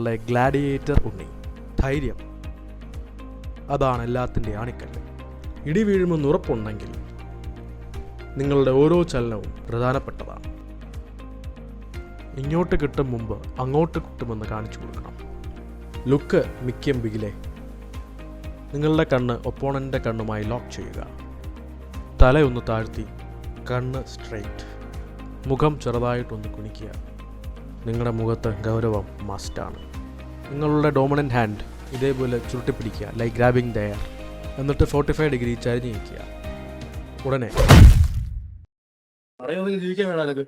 നിങ്ങളുടെ ഗ്ലാഡിയേറ്റർ ഉണ്ണി. ധൈര്യം, അതാണ് എല്ലാത്തിൻ്റെ ആണിക്കല്ല്. ഇടി വീഴുമെന്ന് ഉറപ്പുണ്ടെങ്കിൽ നിങ്ങളുടെ ഓരോ ചലനവും പ്രധാനപ്പെട്ടതാണ്. ഇങ്ങോട്ട് കിട്ടും മുമ്പ് അങ്ങോട്ട് കിട്ടുമെന്ന് കാണിച്ചു കൊടുക്കണം. ലുക്ക് മിക്കം ബിഗിലെ. നിങ്ങളുടെ കണ്ണ് ഒപ്പോണൻ്റെ കണ്ണുമായി ലോക്ക് ചെയ്യുക. തലയൊന്ന് താഴ്ത്തി കണ്ണ് സ്ട്രെയിറ്റ്. മുഖം ചെറുതായിട്ടൊന്ന് കുനിക്കുക. നിങ്ങളുടെ മുഖത്ത് ഗൗരവം മസ്റ്റാണ്. നിങ്ങളുടെ ഡോമിനൻ്റ് ഹാൻഡ് ഇതേപോലെ ചുരുട്ടിപ്പിടിക്കുക, ലൈക്ക് ഗ്രാബിങ് ദ എയർ. എന്നിട്ട് 45 ഡിഗ്രി ചരിഞ്ഞ് നിൽക്കുക. ഉടനെ ജീവിക്കാൻ വേണം.